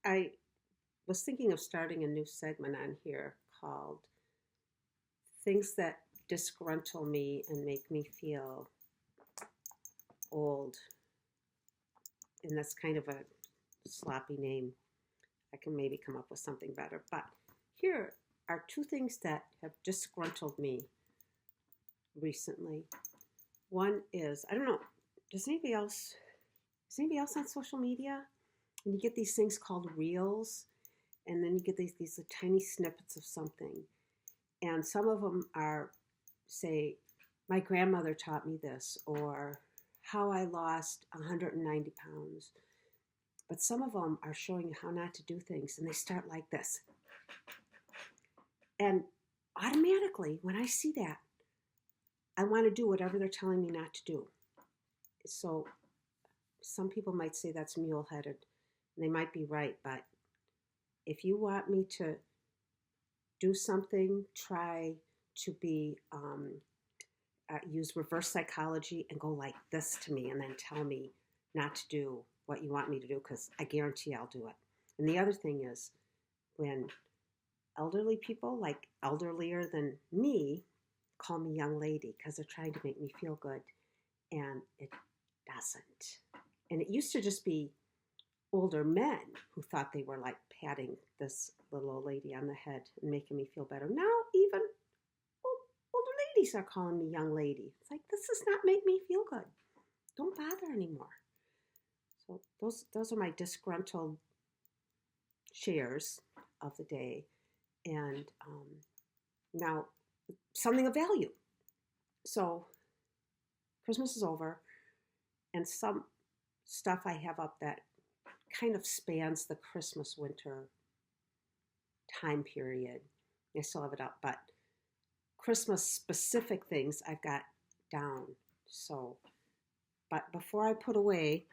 I was thinking of starting a new segment on here called Things That Disgruntle Me and Make Me Feel Old. And that's kind of a sloppy name. I can maybe come up with something better. But here are two things that have disgruntled me recently. One is, I don't know, is anybody else on social media? And you get these things called reels, and then you get these tiny snippets of something. And some of them are, say, my grandmother taught me this, or how I lost 190 pounds. But some of them are showing you how not to do things, and they start like this. And automatically, when I see that, I want to do whatever they're telling me not to do. So some people might say that's mule-headed. They might be right, but if you want me to do something, try to be use reverse psychology and go like this to me and then tell me not to do what you want me to do, because I guarantee I'll do it. And the other thing is, when elderly people, like elderlier than me, call me young lady because they're trying to make me feel good, and it doesn't. And it used to just be older men who thought they were like patting this little old lady on the head and making me feel better. Now even older ladies are calling me young lady. It's like, this does not make me feel good. Don't bother anymore. So those are my disgruntled shares of the day. And now something of value. So Christmas is over, and some stuff I have up that kind of spans the Christmas winter time period. I still have it up, but Christmas specific things I've got down. So, but before I put away,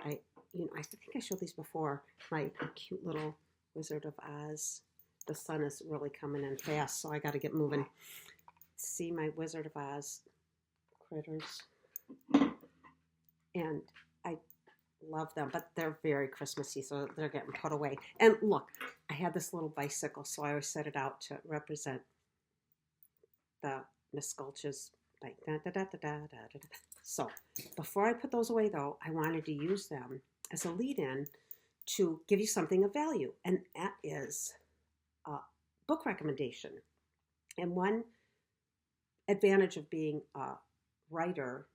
I think I showed these before, my cute little Wizard of Oz. The sun is really coming in fast, so I got to get moving. See my Wizard of Oz critters. And I love them, but they're very Christmassy, so they're getting put away. And look, I had this little bicycle, so I always set it out to represent the Miss Gulch's like da da da da da da da. So before I put those away, though, I wanted to use them as a lead-in to give you something of value, and that is a book recommendation. And one advantage of being a writer,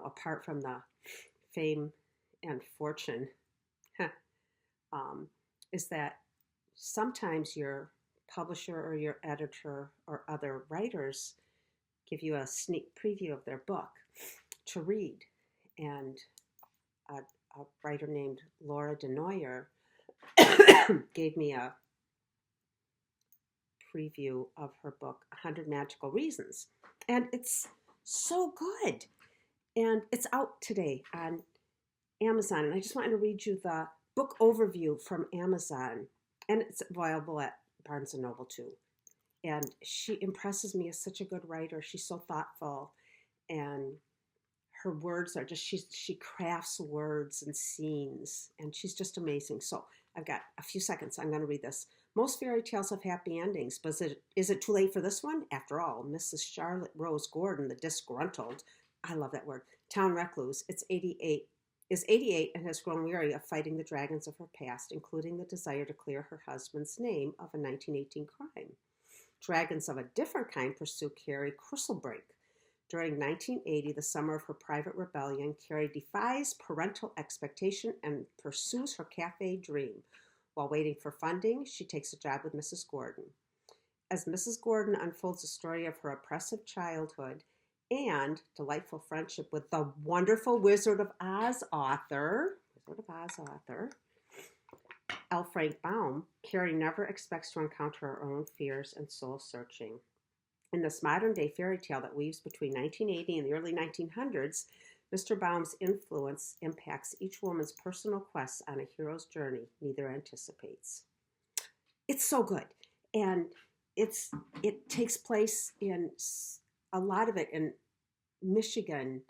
apart from the fame and fortune, is that sometimes your publisher or your editor or other writers give you a sneak preview of their book to read. And a writer named DeNooyer gave me a preview of her book, 100 Magical Reasons. And it's so good. And it's out today on Amazon. And I just wanted to read you the book overview from Amazon. And it's available at Barnes & Noble too. And she impresses me as such a good writer. She's so thoughtful. And her words are just, she crafts words and scenes. And she's just amazing. So I've got a few seconds. I'm going to read this. Most fairy tales have happy endings, but is it too late for this one? After all, Mrs. Charlotte Rose Gordon, the disgruntled, I love that word, town recluse, is 88 and has grown weary of fighting the dragons of her past, including the desire to clear her husband's name of a 1918 crime. Dragons of a different kind pursue Carrie Cristlebreak. During 1980, the summer of her private rebellion, Carrie defies parental expectation and pursues her cafe dream. While waiting for funding, she takes a job with Mrs. Gordon. As Mrs. Gordon unfolds the story of her oppressive childhood and delightful friendship with the wonderful Wizard of Oz author, L. Frank Baum, Carrie never expects to encounter her own fears and soul-searching. In this modern-day fairy tale that weaves between 1980 and the early 1900s, Mr. Baum's influence impacts each woman's personal quests on a hero's journey neither anticipates. It's so good. And it takes place in a lot of it in Michigan,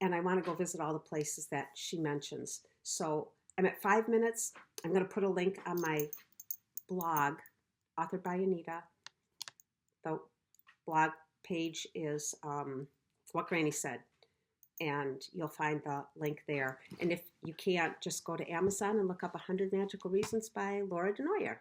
and I want to go visit all the places that she mentions. So I'm at 5 minutes. I'm going to put a link on my blog, authored by Anita. The blog page is What Granny Said, and you'll find the link there. And if you can't, just go to Amazon and look up 100 Magical Reasons by Laura DeNooyer.